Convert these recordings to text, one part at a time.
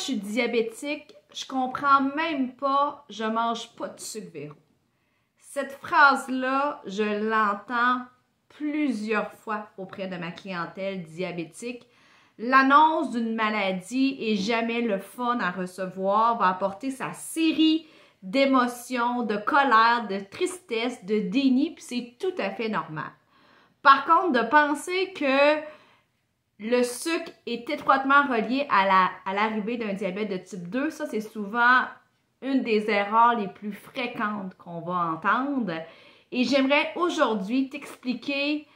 suis diabétique, je comprends même pas, je mange pas de sucre, Véro. Cette phrase-là, je l'entends plusieurs fois auprès de ma clientèle diabétique. L'annonce d'une maladie est jamais le fun à recevoir, va apporter sa série d'émotions, de colère, de tristesse, de déni, puis c'est tout à fait normal. Par contre, de penser que le sucre est étroitement relié à l'arrivée d'un diabète de type 2, ça c'est souvent une des erreurs les plus fréquentes qu'on va entendre. Et j'aimerais aujourd'hui t'expliquer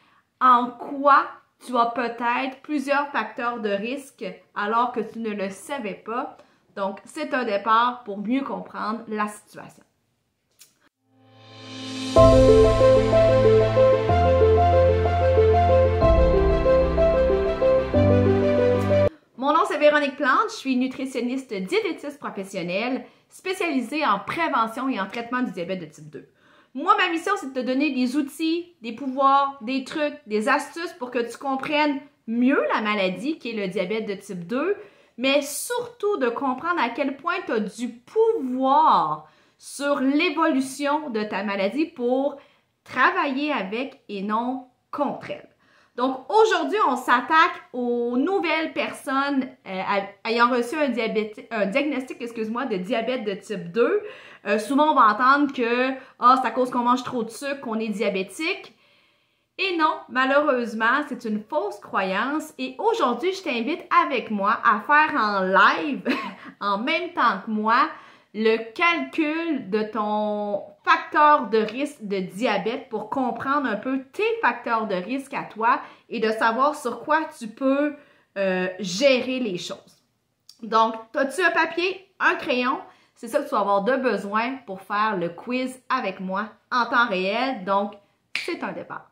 en quoi tu as peut-être plusieurs facteurs de risque alors que tu ne le savais pas. Donc, c'est un départ pour mieux comprendre la situation. Mon nom, c'est Véronique Plante, je suis nutritionniste diététiste professionnelle spécialisée en prévention et en traitement du diabète de type 2. Moi, ma mission, c'est de te donner des outils, des pouvoirs, des trucs, des astuces pour que tu comprennes mieux la maladie qui est le diabète de type 2, mais surtout de comprendre à quel point tu as du pouvoir sur l'évolution de ta maladie pour travailler avec et non contre elle. Donc, aujourd'hui, on s'attaque aux nouvelles personnes ayant reçu un diagnostic de diabète de type 2. Souvent, on va entendre que c'est à cause qu'on mange trop de sucre qu'on est diabétique. Et non, malheureusement, c'est une fausse croyance. Et aujourd'hui, je t'invite avec moi à faire en live, en même temps que moi, le calcul de ton facteur de risque de diabète pour comprendre un peu tes facteurs de risque à toi et de savoir sur quoi tu peux gérer les choses. Donc, as-tu un papier, un crayon? C'est ça que tu vas avoir de besoin pour faire le quiz avec moi en temps réel. Donc, c'est un départ.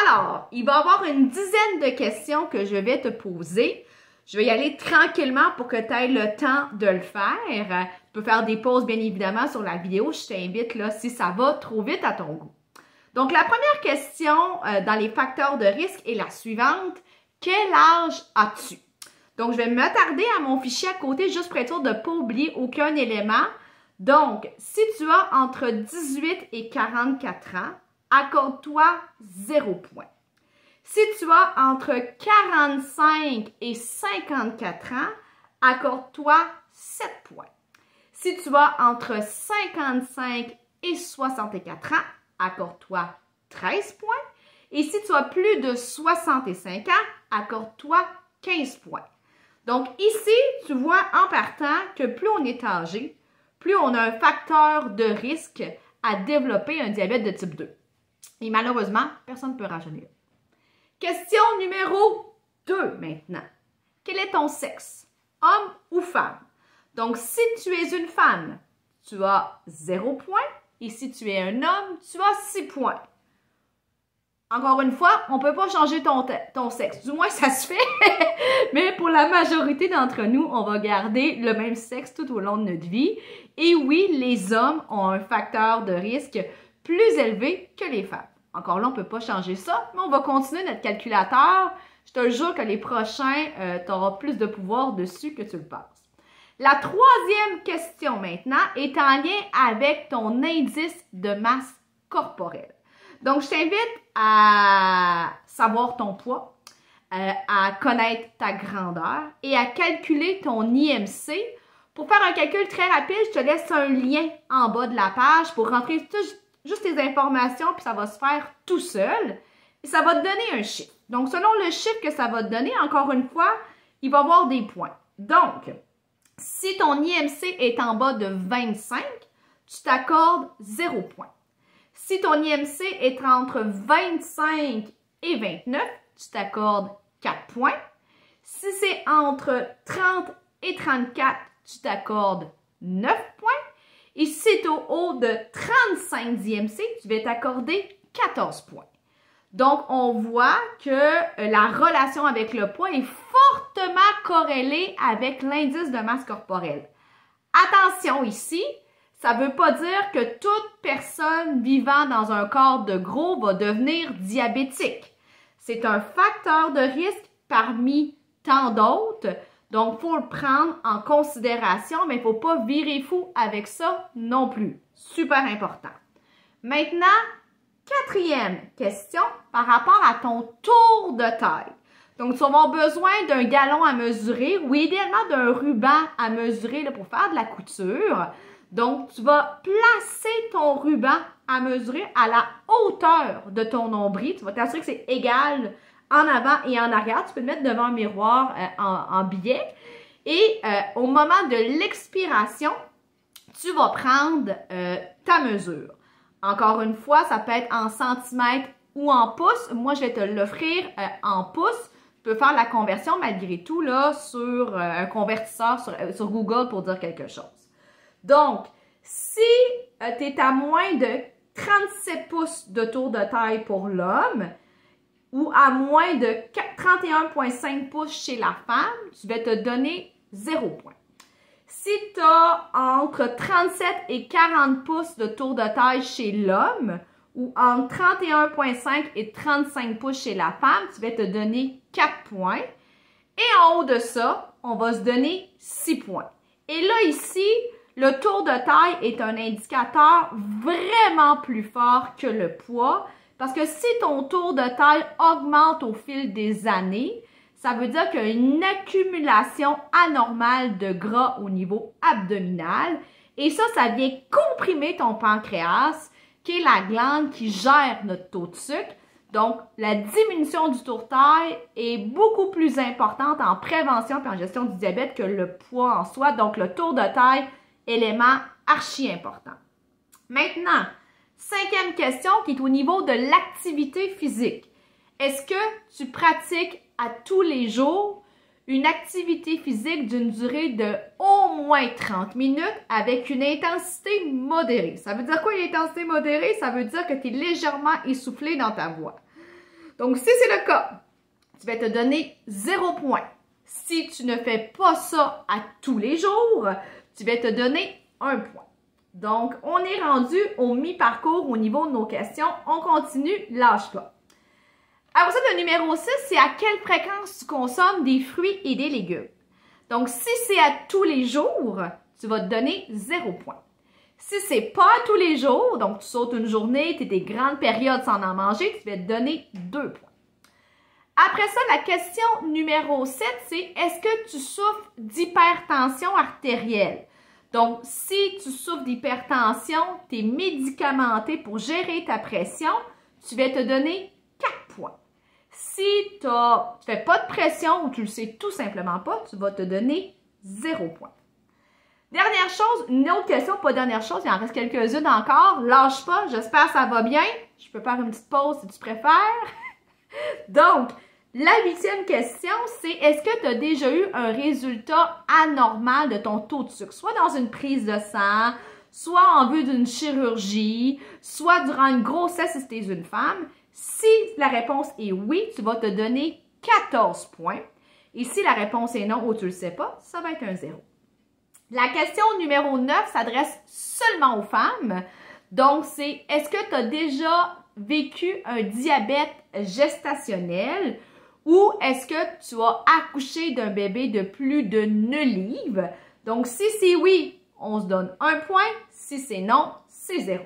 Alors, il va y avoir une dizaine de questions que je vais te poser. Je vais y aller tranquillement pour que tu aies le temps de le faire. Tu peux faire des pauses, bien évidemment, sur la vidéo. Je t'invite, là, si ça va trop vite à ton goût. Donc, la première question dans les facteurs de risque est la suivante. Quel âge as-tu? Donc, je vais m'attarder à mon fichier à côté juste pour être sûr de ne pas oublier aucun élément. Donc, si tu as entre 18 et 44 ans, accorde-toi 0 point. Si tu as entre 45 et 54 ans, accorde-toi 7 points. Si tu as entre 55 et 64 ans, accorde-toi 13 points. Et si tu as plus de 65 ans, accorde-toi 15 points. Donc ici, tu vois en partant que plus on est âgé, plus on a un facteur de risque à développer un diabète de type 2. Et malheureusement, personne ne peut rajeunir. Question numéro 2 maintenant. Quel est ton sexe? Homme ou femme? Donc, si tu es une femme, tu as 0 point. Et si tu es un homme, tu as 6 points. Encore une fois, on ne peut pas changer ton sexe. Du moins, ça se fait. Mais pour la majorité d'entre nous, on va garder le même sexe tout au long de notre vie. Et oui, les hommes ont un facteur de risque plus élevé que les femmes. Encore là, on ne peut pas changer ça, mais on va continuer notre calculateur. Je te jure que les prochains, tu auras plus de pouvoir dessus que tu le penses. La troisième question maintenant est en lien avec ton indice de masse corporelle. Donc, je t'invite à savoir ton poids, à connaître ta grandeur et à calculer ton IMC. Pour faire un calcul très rapide, je te laisse un lien en bas de la page pour rentrer juste tes informations, puis ça va se faire tout seul. Et ça va te donner un chiffre. Donc, selon le chiffre que ça va te donner, encore une fois, il va y avoir des points. Donc, si ton IMC est en bas de 25, tu t'accordes 0 point. Si ton IMC est entre 25 et 29, tu t'accordes 4 points. Si c'est entre 30 et 34, tu t'accordes 9 points. Et si c'est au haut de 35 d'IMC, tu vas t'accorder 14 points. Donc, on voit que la relation avec le poids est fortement corrélée avec l'indice de masse corporelle. Attention ici, ça ne veut pas dire que toute personne vivant dans un corps de gros va devenir diabétique. C'est un facteur de risque parmi tant d'autres. Donc, il faut le prendre en considération, mais il ne faut pas virer fou avec ça non plus. Super important. Maintenant, quatrième question par rapport à ton tour de taille. Donc, tu vas avoir besoin d'un galon à mesurer ou idéalement d'un ruban à mesurer là, pour faire de la couture. Donc, tu vas placer ton ruban à mesurer à la hauteur de ton nombril. Tu vas t'assurer que c'est égal en avant et en arrière. Tu peux le mettre devant un miroir en biais. Et au moment de l'expiration, tu vas prendre ta mesure. Encore une fois, ça peut être en centimètres ou en pouces. Moi, je vais te l'offrir en pouces. Tu peux faire la conversion malgré tout là, sur un convertisseur sur Google pour dire quelque chose. Donc, si tu es à moins de 37 pouces de tour de taille pour l'homme ou à moins de 31,5 pouces chez la femme, tu vas te donner 0 point. Si tu as entre 37 et 40 pouces de tour de taille chez l'homme ou entre 31,5 et 35 pouces chez la femme, tu vas te donner 4 points. Et en haut de ça, on va se donner 6 points. Et là, ici, le tour de taille est un indicateur vraiment plus fort que le poids parce que si ton tour de taille augmente au fil des années, ça veut dire qu'il y a une accumulation anormale de gras au niveau abdominal et ça vient comprimer ton pancréas qui est la glande qui gère notre taux de sucre. Donc, la diminution du tour de taille est beaucoup plus importante en prévention et en gestion du diabète que le poids en soi. Donc, le tour de taille, élément archi important. Maintenant, cinquième question qui est au niveau de l'activité physique. Est-ce que tu pratiques à tous les jours une activité physique d'une durée de au moins 30 minutes avec une intensité modérée? Ça veut dire quoi une intensité modérée? Ça veut dire que tu es légèrement essoufflé dans ta voix. Donc, si c'est le cas, tu vas te donner 0 point. Si tu ne fais pas ça à tous les jours, tu vas te donner 1 point. Donc, on est rendu au mi-parcours au niveau de nos questions. On continue, lâche pas. Alors ça, le numéro 6, c'est à quelle fréquence tu consommes des fruits et des légumes. Donc, si c'est à tous les jours, tu vas te donner 0 point. Si c'est pas à tous les jours, donc tu sautes une journée, tu as des grandes périodes sans en manger, tu vas te donner 2 points. Après ça, la question numéro 7, c'est est-ce que tu souffres d'hypertension artérielle? Donc, si tu souffres d'hypertension, tu es médicamenté pour gérer ta pression, tu vas te donner 4 points. Si tu ne fais pas de pression ou tu ne le sais tout simplement pas, tu vas te donner 0 point. Dernière chose, une autre question, pas dernière chose, il en reste quelques-unes encore. Lâche pas, j'espère que ça va bien. Je peux faire une petite pause si tu préfères. Donc, la 8e question, c'est est-ce que tu as déjà eu un résultat anormal de ton taux de sucre? Soit dans une prise de sang, soit en vue d'une chirurgie, soit durant une grossesse si tu es une femme. Si la réponse est oui, tu vas te donner 14 points. Et si la réponse est non ou tu ne le sais pas, ça va être un 0. La question numéro 9 s'adresse seulement aux femmes. Donc, c'est est-ce que tu as déjà vécu un diabète gestationnel ou est-ce que tu as accouché d'un bébé de plus de 9 livres? Donc, si c'est oui, on se donne 1 point. Si c'est non, c'est 0.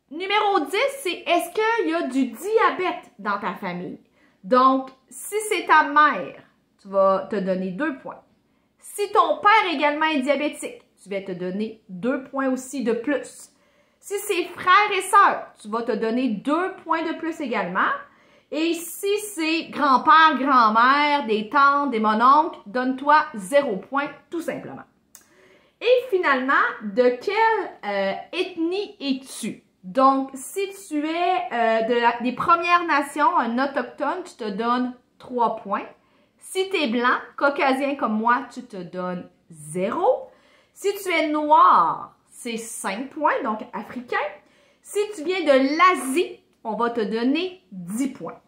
Numéro 10, c'est est-ce qu'il y a du diabète dans ta famille? Donc, si c'est ta mère, tu vas te donner 2 points. Si ton père également est diabétique, tu vas te donner 2 points aussi de plus. Si c'est frères et sœurs, tu vas te donner 2 points de plus également. Et si c'est grand-père, grand-mère, des tantes, des mononcles, donne-toi 0 point tout simplement. Et finalement, de quelle ethnie es-tu? Donc, si tu es des Premières Nations, un autochtone, tu te donnes 3 points. Si tu es blanc, caucasien comme moi, tu te donnes 0. Si tu es noir, c'est 5 points, donc africain. Si tu viens de l'Asie, on va te donner 10 points.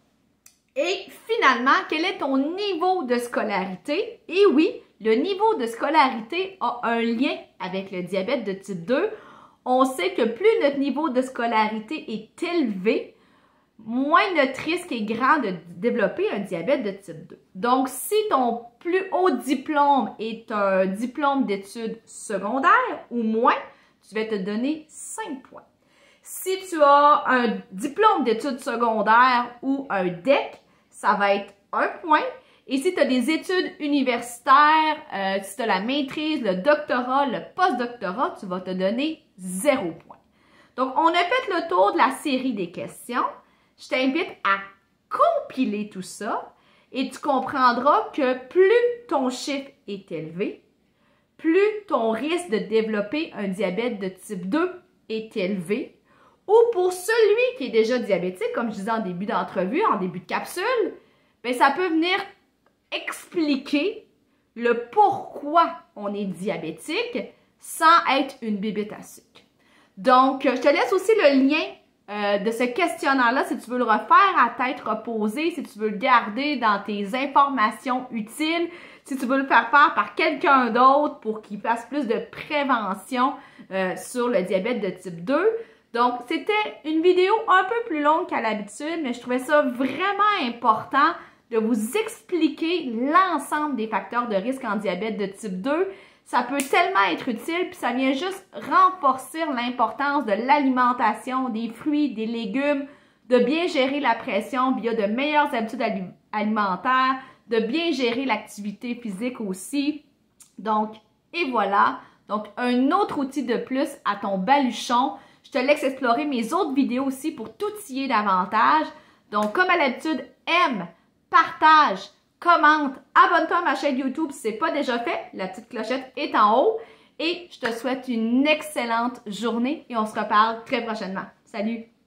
Et finalement, quel est ton niveau de scolarité? Et oui, le niveau de scolarité a un lien avec le diabète de type 2. On sait que plus notre niveau de scolarité est élevé, moins notre risque est grand de développer un diabète de type 2. Donc, si ton plus haut diplôme est un diplôme d'études secondaires ou moins, tu vas te donner 5 points. Si tu as un diplôme d'études secondaires ou un DEC, ça va être 1 point. Et si tu as des études universitaires, si tu as la maîtrise, le doctorat, le post-doctorat, tu vas te donner 0 point. Donc, on a fait le tour de la série des questions. Je t'invite à compiler tout ça et tu comprendras que plus ton chiffre est élevé, plus ton risque de développer un diabète de type 2 est élevé. Ou pour celui qui est déjà diabétique, comme je disais en début d'entrevue, en début de capsule, bien, ça peut venir expliquer le pourquoi on est diabétique sans être une bébête à sucre. Donc, je te laisse aussi le lien de ce questionnaire-là, si tu veux le refaire à tête reposée, si tu veux le garder dans tes informations utiles, si tu veux le faire faire par quelqu'un d'autre pour qu'il fasse plus de prévention sur le diabète de type 2. Donc, c'était une vidéo un peu plus longue qu'à l'habitude, mais je trouvais ça vraiment important de vous expliquer l'ensemble des facteurs de risque en diabète de type 2. Ça peut tellement être utile, puis ça vient juste renforcer l'importance de l'alimentation, des fruits, des légumes, de bien gérer la pression via de meilleures habitudes alimentaires, de bien gérer l'activité physique aussi. Donc, et voilà. Donc, un autre outil de plus à ton baluchon. Je te laisse explorer mes autres vidéos aussi pour t'outiller davantage. Donc, comme à l'habitude, aime, partage, commente, abonne-toi à ma chaîne YouTube si ce n'est pas déjà fait. La petite clochette est en haut. Et je te souhaite une excellente journée et on se reparle très prochainement. Salut!